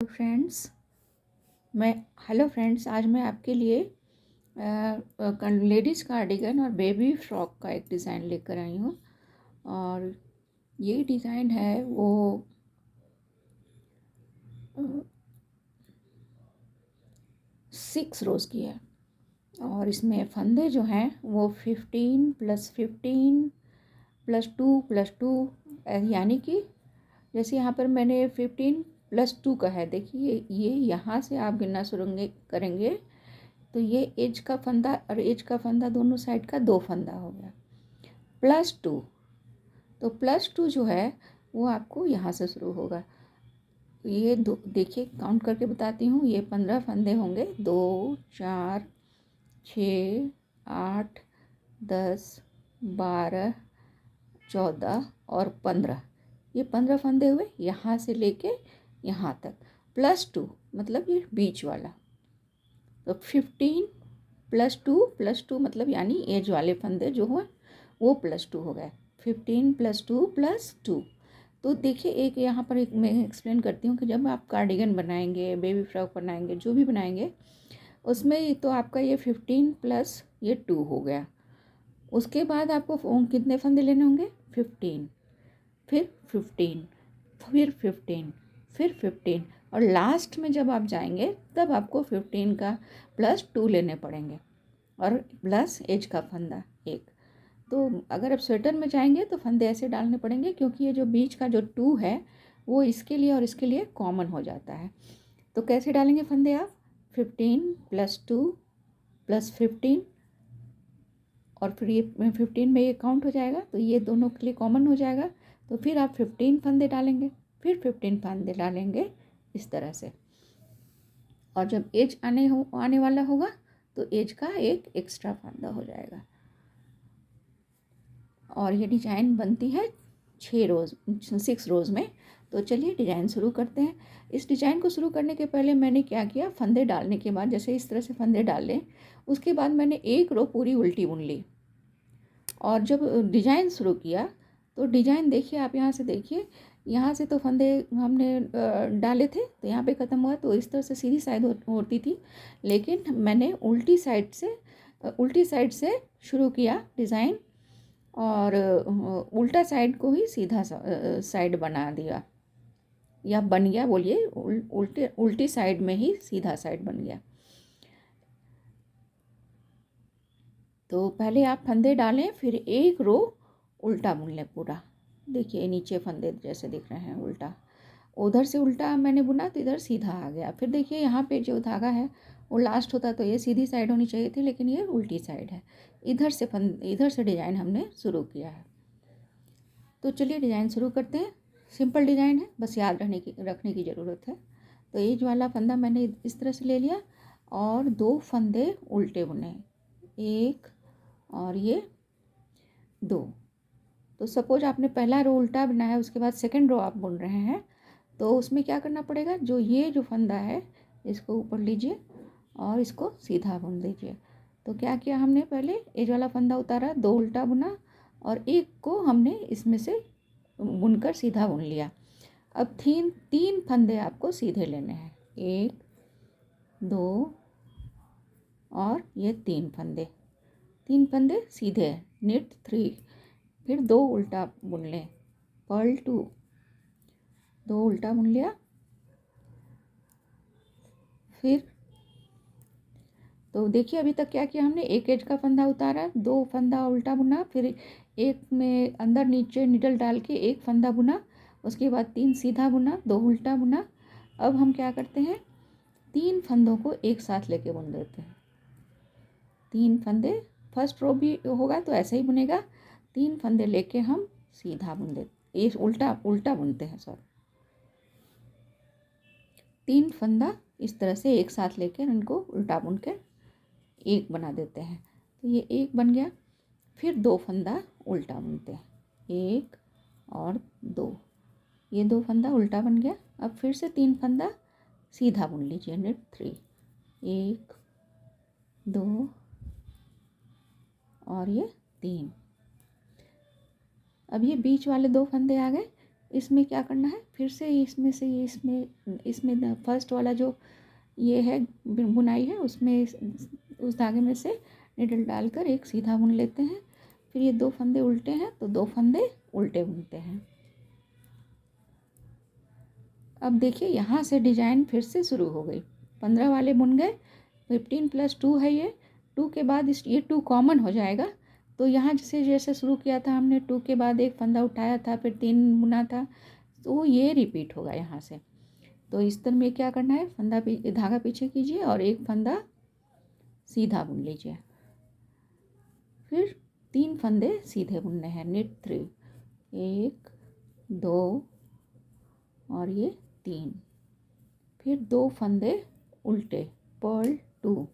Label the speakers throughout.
Speaker 1: Friends मैं hello friends, आज मैं आपके लिए लेडीज़ कार्डिगन और बेबी फ्रॉक का एक डिज़ाइन लेकर आई हूँ। और ये डिज़ाइन है वो 6 रोज़ की है। और इसमें फंदे जो हैं वो 15+15+2+2 यानी कि जैसे यहाँ पर मैंने 15+2 का है। देखिए ये यहाँ से आप गिनना शुरू करेंगे तो ये एज का फंदा और एज का फंदा दोनों साइड का 2 फंदा हो गया, +2। तो +2 जो है वो आपको यहाँ से शुरू होगा। ये दो देखिए, काउंट करके बताती हूँ। ये 15 फंदे होंगे, 2 4 6 8 10 12 14 और 15। ये 15 फंदे हुए यहाँ से लेके यहाँ तक। +2 मतलब ये बीच वाला। तो 15+2+2 मतलब यानी एज वाले फंदे जो हुए वो +2 हो गए। 15+2+2। तो देखिए, एक यहाँ पर एक मैं एक्सप्लेन करती हूँ कि जब आप कार्डिगन बनाएंगे, बेबी फ्रॉक बनाएंगे, जो भी बनाएंगे उसमें तो आपका ये 15+2 हो गया। उसके बाद आपको कितने फंदे लेने होंगे? 15, फिर 15, फिर 15, फिर 15 और लास्ट में जब आप जाएंगे तब आपको 15 का +2 लेने पड़ेंगे और प्लस एज का फंदा एक। तो अगर आप स्वेटर में जाएंगे तो फंदे ऐसे डालने पड़ेंगे, क्योंकि ये जो बीच का जो 2 है वो इसके लिए और इसके लिए कॉमन हो जाता है। तो कैसे डालेंगे फंदे आप? 15+2+15 और फिर ये 15 में ये काउंट हो जाएगा तो ये दोनों के लिए कॉमन हो जाएगा। तो फिर आप 15 फंदे डालेंगे, फिर 15 फंदे डालेंगे इस तरह से। और जब एज आने वाला होगा तो एज का एक एक्स्ट्रा फंदा हो जाएगा। और ये डिज़ाइन बनती है 6 रोज़ में। तो चलिए डिज़ाइन शुरू करते हैं। इस डिज़ाइन को शुरू करने के पहले मैंने क्या किया, फंदे डालने के बाद जैसे इस तरह से फंदे डाल लें, उसके बाद मैंने एक रो पूरी उल्टी बुन ली। और जब डिज़ाइन शुरू किया तो डिज़ाइन देखिए, आप यहाँ से देखिए, यहाँ से तो फंदे हमने डाले थे तो यहाँ पे ख़त्म हुआ, तो इस तरह से सीधी साइड होती थी। लेकिन मैंने उल्टी साइड से शुरू किया डिज़ाइन और उल्टा साइड को ही सीधा साइड बना दिया, या बन गया बोलिए, उल्टी साइड में ही सीधा साइड बन गया। तो पहले आप फंदे डालें, फिर एक रो उल्टा बुन लें पूरा। देखिए नीचे फंदे जैसे दिख रहे हैं उल्टा, उधर से उल्टा मैंने बुना तो इधर सीधा आ गया। फिर देखिए यहाँ पे जो धागा है वो लास्ट होता तो ये सीधी साइड होनी चाहिए थी, लेकिन ये उल्टी साइड है। इधर से डिज़ाइन हमने शुरू किया है। तो चलिए डिज़ाइन शुरू करते हैं। सिंपल डिज़ाइन है, बस याद रखने की ज़रूरत है। तो एज वाला फंदा मैंने इस तरह से ले लिया और 2 फंदे उल्टे बुने, एक और ये 2। तो सपोज आपने पहला रो उल्टा बनाया, उसके बाद सेकंड रो आप बुन रहे हैं, तो उसमें क्या करना पड़ेगा, जो फंदा है इसको ऊपर लीजिए और इसको सीधा बुन दीजिए। तो क्या किया हमने, पहले एज वाला फंदा उतारा, 2 उल्टा बुना और एक को हमने इसमें से बुनकर सीधा बुन लिया। अब 3 फंदे आपको सीधे लेने हैं, 1 2 और ये 3 फंदे सीधे, निट 3। फिर 2 उल्टा बुन लें, पर्ल 2, 2 उल्टा बुन लिया। फिर तो देखिए अभी तक क्या किया हमने, एक एज का फंदा उतारा, 2 फंदा उल्टा बुना, फिर एक में अंदर नीचे निडल डाल के एक फंदा बुना, उसके बाद 3 सीधा बुना, 2 उल्टा बुना। अब हम क्या करते हैं, 3 फंदों को एक साथ लेके बुन देते हैं। 3 फंदे, फर्स्ट रो भी होगा तो ऐसे ही बुनेगा, 3 फंदे लेके हम सीधा बुन देते, ये उल्टा बुनते हैं, सॉरी। 3 फंदा इस तरह से एक साथ लेकर इनको उल्टा बुन के एक बना देते हैं। तो ये एक बन गया। फिर 2 फंदा उल्टा बुनते हैं, 1 और 2, ये 2 फंदा उल्टा बन गया। अब फिर से 3 फंदा सीधा बुन लीजिए, निट 3, 1 2 और ये 3। अब ये बीच वाले 2 फंदे आ गए, इसमें क्या करना है, फिर से इसमें से इसमें फर्स्ट वाला जो ये है बुनाई है, उसमें उस धागे में से निडल डालकर एक सीधा बुन लेते हैं। फिर ये 2 फंदे उल्टे हैं तो 2 फंदे उल्टे बुनते हैं। अब देखिए यहाँ से डिजाइन फिर से शुरू हो गई। 15 वाले बुन गए, 15 + 2 है ये, 2 के बाद ये 2 कॉमन हो जाएगा। तो यहाँ से जैसे शुरू किया था हमने, 2 के बाद एक फंदा उठाया था, फिर 3 बुना था, तो ये रिपीट होगा यहाँ से। तो इस तरह में क्या करना है, धागा पीछे कीजिए और एक फंदा सीधा बुन लीजिए। फिर 3 फंदे सीधे बुनने हैं, knit 3, 1 2 और ये 3। फिर 2 फंदे उल्टे, पर्ल 2।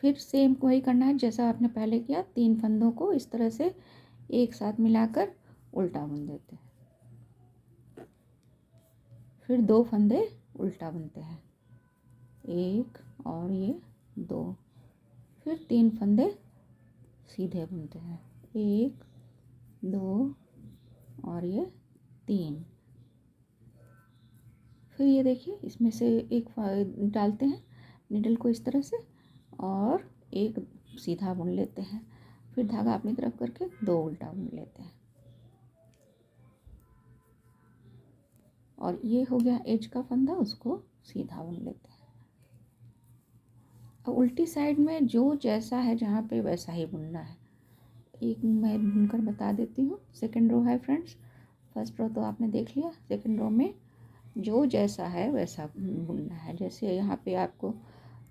Speaker 1: फिर सेम वही करना है जैसा आपने पहले किया, 3 फंदों को इस तरह से एक साथ मिलाकर उल्टा बुन देते हैं। फिर 2 फंदे उल्टा बुनते हैं, 1 और ये 2। फिर 3 फंदे सीधे बुनते हैं, 1 2 और ये 3। फिर ये देखिए इसमें से एक डालते हैं निडल को इस तरह से और एक सीधा बुन लेते हैं। फिर धागा अपनी तरफ करके 2 उल्टा बुन लेते हैं और ये हो गया एज का फंदा, उसको सीधा बुन लेते हैं। अब उल्टी साइड में जो जैसा है जहाँ पे वैसा ही बुनना है। एक मैं बुनकर बता देती हूँ। सेकंड रो है फ्रेंड्स, फर्स्ट रो तो आपने देख लिया, सेकंड रो में जो जैसा है वैसा बुनना है। जैसे यहाँ पे आपको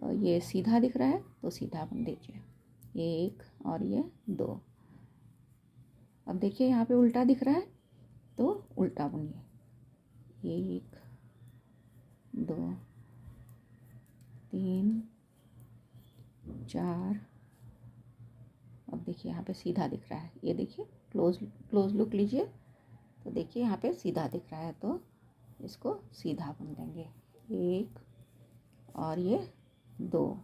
Speaker 1: ये सीधा दिख रहा है तो सीधा बुन दीजिए, 1 और ये 2। अब देखिए यहाँ पे उल्टा दिख रहा है तो उल्टा बुनिए, 1 2 3 4। अब देखिए यहाँ पे सीधा दिख रहा है, ये देखिए क्लोज लुक लीजिए तो देखिए यहाँ पे सीधा दिख रहा है, तो इसको सीधा बुन देंगे, 1 और ये 2।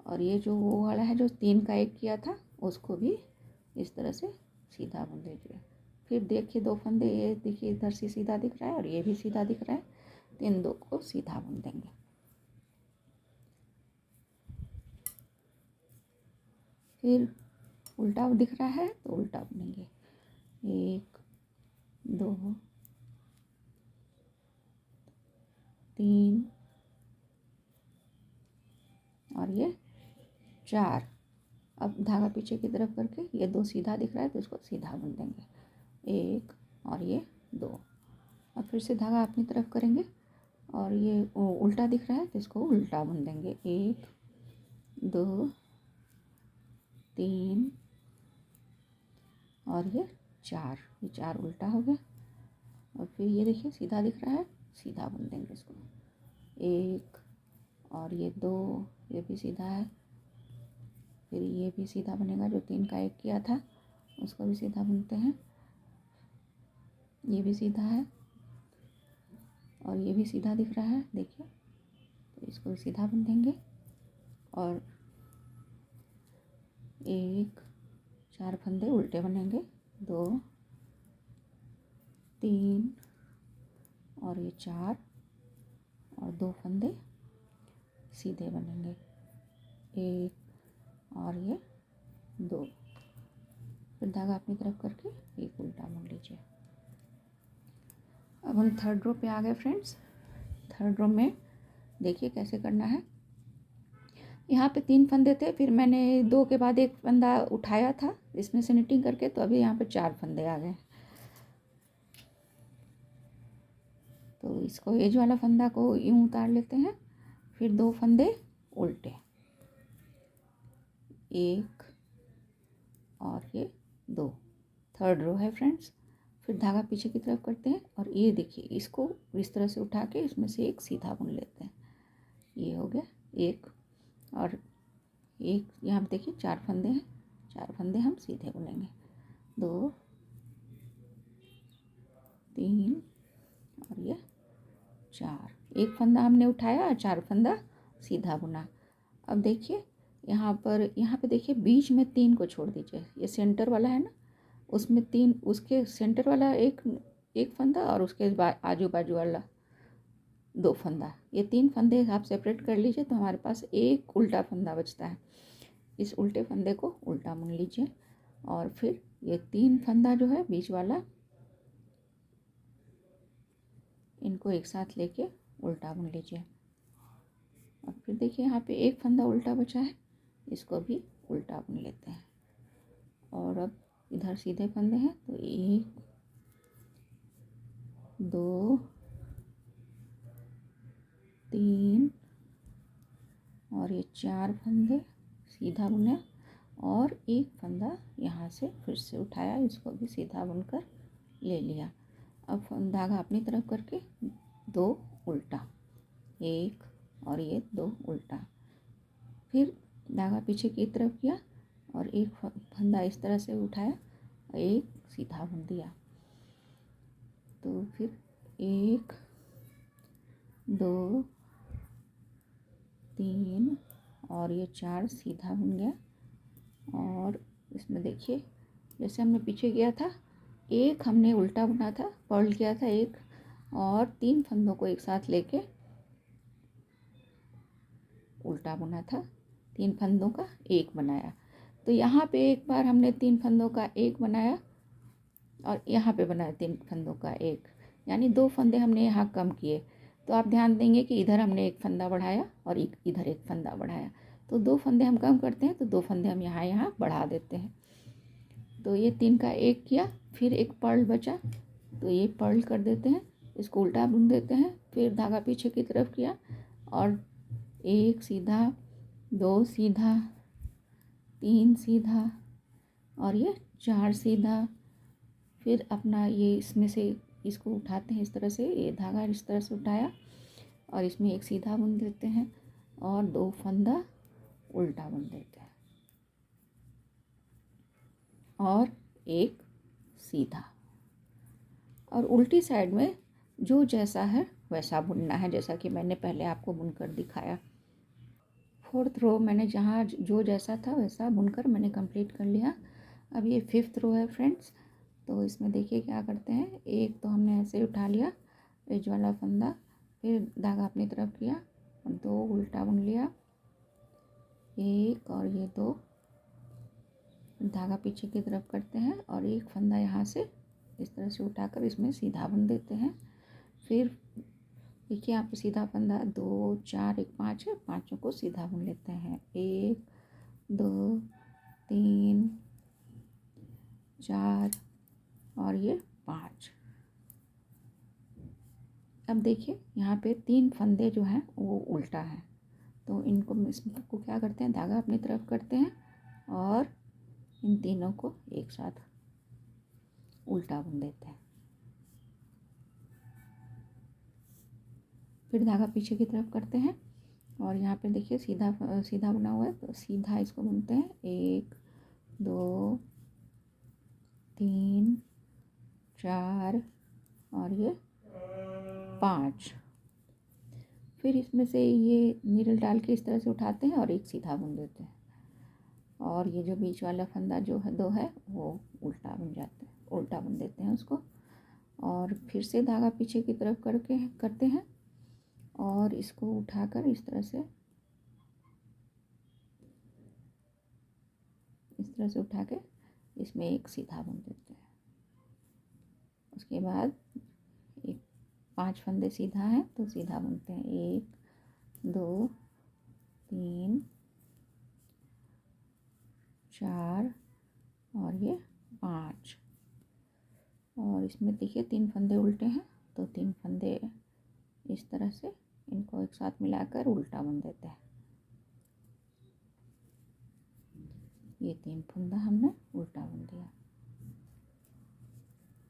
Speaker 1: और ये जो वो वाला है जो 3 का 1 किया था उसको भी इस तरह से सीधा बुन दीजिए। फिर देखिए 2 फंदे, ये देखिए इधर से सीधा दिख रहा है और ये भी सीधा दिख रहा है, तो इन 2 को सीधा बुन देंगे। फिर उल्टा दिख रहा है तो उल्टा बुनेंगे, 1 2 3 और ये 4। अब धागा पीछे की तरफ करके ये 2 सीधा दिख रहा है तो इसको सीधा बुन देंगे, 1 और ये 2। अब फिर से धागा अपनी तरफ करेंगे और ये उल्टा दिख रहा है तो इसको उल्टा बुन देंगे, 1 2 3 और ये 4। ये 4 उल्टा हो गया। और फिर ये देखिए सीधा दिख रहा है, सीधा बुन देंगे इसको, 1 और ये 2, ये भी सीधा है। फिर ये भी सीधा बनेगा, जो 3 का 1 किया था उसको भी सीधा बुनते हैं, ये भी सीधा है और ये भी सीधा दिख रहा है देखिए, तो इसको भी सीधा बुन देंगे। और 1 4 फंदे उल्टे बनेंगे, 2 3 और ये 4 और 2 फंदे सीधे बनेंगे, 1 और ये 2। फिर धागा अपनी तरफ करके एक उल्टा बुन लीजिए। अब हम थर्ड रो पे आ गए फ्रेंड्स। थर्ड रो में देखिए कैसे करना है। यहाँ पे 3 फंदे थे, फिर मैंने 2 के बाद एक फंदा उठाया था इसमें से निटिंग करके, तो अभी यहाँ पे 4 फंदे आ गए। तो इसको एज वाला फंदा को यूँ उतार लेते हैं, फिर 2 फंदे उल्टे, 1 और ये 2। थर्ड रो है फ्रेंड्स। फिर धागा पीछे की तरफ करते हैं और ये देखिए इसको इस तरह से उठा के इसमें से एक सीधा बुन लेते हैं, ये हो गया 1 और 1। यहाँ पे देखिए 4 फंदे हैं, 4 फंदे हम सीधे बुनेंगे, 2 3 और ये 4। एक फंदा हमने उठाया और 4 फंदा सीधा बुना। अब देखिए यहाँ पे देखिए बीच में 3 को छोड़ दीजिए, ये सेंटर वाला है ना, उसमें 3, उसके सेंटर वाला एक एक फंदा और उसके आजू बाजू वाला 2 फंदा, ये 3 फंदे आप सेपरेट कर लीजिए तो हमारे पास एक उल्टा फंदा बचता है। इस उल्टे फंदे को उल्टा बुन लीजिए और फिर ये 3 फंदा जो है बीच वाला, इनको एक साथ लेके उल्टा बुन लीजिए। और फिर देखिए यहाँ पे एक फंदा उल्टा बचा है, इसको भी उल्टा बुन लेते हैं। और अब इधर सीधे फंदे हैं तो 1 2 3 और ये 4 फंदे सीधा बुने और एक फंदा यहाँ से फिर से उठाया, इसको भी सीधा बुनकर ले लिया। अब धागा अपनी तरफ करके 2 उल्टा, 1 और ये 2 उल्टा, फिर धागा पीछे की तरफ किया और एक फंदा इस तरह से उठाया, एक सीधा बुन दिया। तो फिर 1 2 3 और ये 4 सीधा बुन गया। और इसमें देखिए जैसे हमने पीछे किया था, एक हमने उल्टा बुना था, पर्ल किया था एक, और 3 फंदों को एक साथ लेके उल्टा बुना था, 3 फंदों का एक बनाया। तो यहाँ पे एक बार हमने 3 फंदों का एक बनाया और यहाँ पे बनाया 3 फंदों का एक, यानी 2 फंदे हमने यहाँ कम किए। तो आप ध्यान देंगे कि इधर हमने एक फंदा बढ़ाया और इधर एक फंदा बढ़ाया, तो 2 फंदे हम कम करते हैं तो 2 फंदे हम यहाँ बढ़ा देते हैं। तो ये 3 का एक किया, फिर एक पर्ल बचा तो ये पर्ल कर देते हैं, इसको उल्टा बुन देते हैं। फिर धागा पीछे की तरफ किया और 1 सीधा, 2 सीधा, 3 सीधा और ये 4 सीधा। फिर अपना ये इसमें से इसको उठाते हैं इस तरह से, ये धागा इस तरह से उठाया और इसमें एक सीधा बुन देते हैं और 2 फंदा उल्टा बुन देते हैं और एक सीधा। और उल्टी साइड में जो जैसा है वैसा बुनना है, जैसा कि मैंने पहले आपको बुनकर दिखाया। 4th रो मैंने जहाँ जो जैसा था वैसा बुनकर मैंने कंप्लीट कर लिया। अब ये 5th रो है फ्रेंड्स। तो इसमें देखिए क्या करते हैं, एक तो हमने ऐसे उठा लिया एज वाला फंदा, फिर धागा अपनी तरफ किया और 2 उल्टा बुन लिया, 1 और ये 2, धागा पीछे की तरफ करते हैं और एक फंदा यहाँ से इस तरह से उठाकर इसमें सीधा बुन देते हैं। फिर देखिए यहाँ पे सीधा फंदा 2 4 1 5 है, पाँचों को सीधा बुन लेते हैं, 1 2 3 4 और ये 5। अब देखिए यहाँ पे 3 फंदे जो हैं वो उल्टा हैं, तो इनको इसको क्या करते हैं, धागा अपनी तरफ करते हैं और इन तीनों को एक साथ उल्टा बुन देते हैं। फिर धागा पीछे की तरफ करते हैं और यहाँ पे देखिए सीधा सीधा बुना हुआ है, तो सीधा इसको बुनते हैं, 1 2 3 4 और ये 5। फिर इसमें से ये नीडल डाल के इस तरह से उठाते हैं और एक सीधा बुन देते हैं और ये जो बीच वाला फंदा जो है 2 है वो उल्टा बुन जाते हैं, उल्टा बुन देते हैं उसको। और फिर से धागा पीछे की तरफ करके करते हैं और इसको उठाकर इस तरह से उठा के इसमें एक सीधा बुन देते हैं। उसके बाद एक 5 फंदे सीधा हैं तो सीधा बुनते हैं, 1 2 3 4 और ये 5। और इसमें देखिए 3 फंदे उल्टे हैं तो 3 फंदे इस तरह से इनको एक साथ मिलाकर उल्टा बुन देते हैं। ये 3 फंदा हमने उल्टा बुन दिया।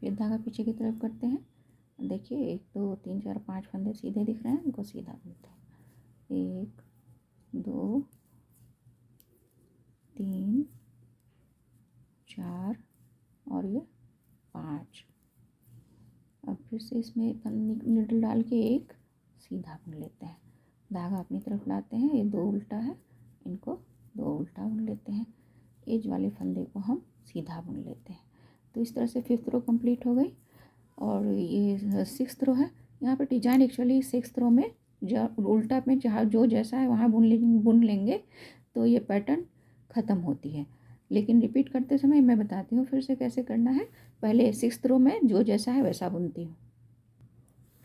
Speaker 1: फिर धागा पीछे की तरफ करते हैं, देखिए 1 2 3 4 5 फंदे सीधे दिख रहे हैं, इनको सीधा बुनते हैं, 1 2 3 4 और ये 5। अब फिर से इसमें नीडल डाल के एक सीधा बुन लेते हैं, धागा अपनी तरफ लाते हैं, ये 2 उल्टा है, इनको 2 उल्टा बुन लेते हैं, एज वाले फंदे को हम सीधा बुन लेते हैं। तो इस तरह से 5th रो कंप्लीट हो गई। और ये 6th रो है। यहाँ पर डिजाइन एक्चुअली 6th रो में उल्टा में जहाँ जो जैसा है वहाँ बुन लेंगे तो ये पैटर्न ख़त्म होती है। लेकिन रिपीट करते समय मैं बताती हूँ फिर से कैसे करना है। पहले 6th रो में जो जैसा है वैसा बुनती हूँ।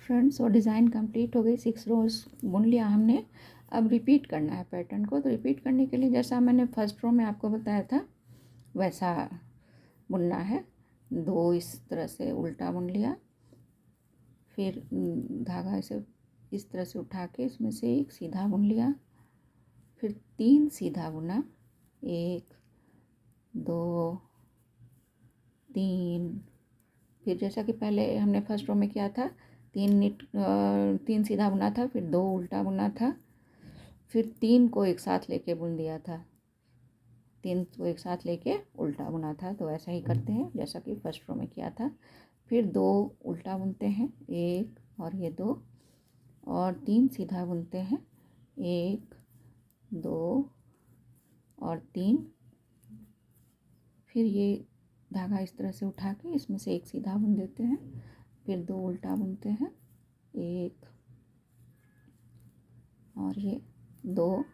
Speaker 1: फ्रेंड्स, और डिज़ाइन कंप्लीट हो गई, 6 रोज बुन लिया हमने। अब रिपीट करना है पैटर्न को। तो रिपीट करने के लिए जैसा मैंने फर्स्ट रो में आपको बताया था वैसा बुनना है। 2 इस तरह से उल्टा बुन लिया, फिर धागा ऐसे इस तरह से उठा के इसमें से एक सीधा बुन लिया, फिर 3 सीधा बुना, 1 2 3। फिर जैसा कि पहले हमने फर्स्ट रो में किया था, 3 सीधा बुना था, फिर 2 उल्टा बुना था, फिर 3 को एक साथ लेके बुन दिया था, 3 को एक साथ लेके उल्टा बुना था। तो ऐसा ही करते हैं जैसा कि फर्स्ट रो में किया था। फिर 2 उल्टा बुनते हैं, 1 और ये 2, और 3 सीधा बुनते हैं, 1 2 और 3। फिर ये धागा इस तरह से उठा के इसमें से एक सीधा बुन देते हैं, फिर 2 उल्टा बुनते हैं, 1 और ये 2,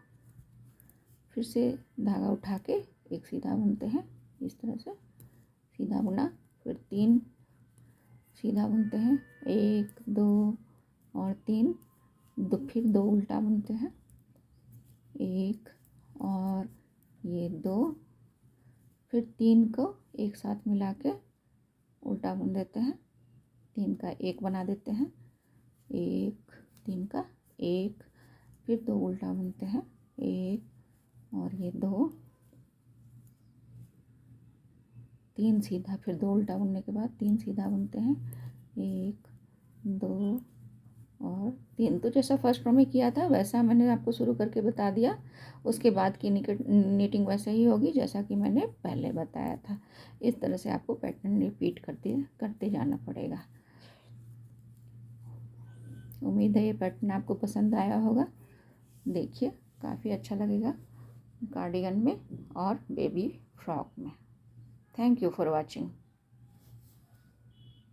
Speaker 1: फिर से धागा उठा के एक सीधा बुनते हैं, इस तरह से सीधा बुना, फिर 3 सीधा बुनते हैं, 1 2 और 3, फिर 2 उल्टा बुनते हैं, 1 और ये 2, फिर 3 को एक साथ मिला के उल्टा बुन देते हैं, 3 का 1 बना देते हैं, 1 3 का 1, फिर 2 उल्टा बुनते हैं, 1 और ये 2, 3 सीधा, फिर 2 उल्टा बुनने के बाद 3 सीधा बुनते हैं, 1 2 और 3। तो जैसा फर्स्ट रो में किया था वैसा मैंने आपको शुरू करके बता दिया। उसके बाद की नीटिंग वैसे ही होगी जैसा कि मैंने पहले बताया था। इस तरह से आपको पैटर्न रिपीट करते जाना पड़ेगा। उम्मीद है ये पैटर्न आपको पसंद आया होगा। देखिए काफ़ी अच्छा लगेगा कार्डिगन में और बेबी फ्रॉक में। Thank you for watching.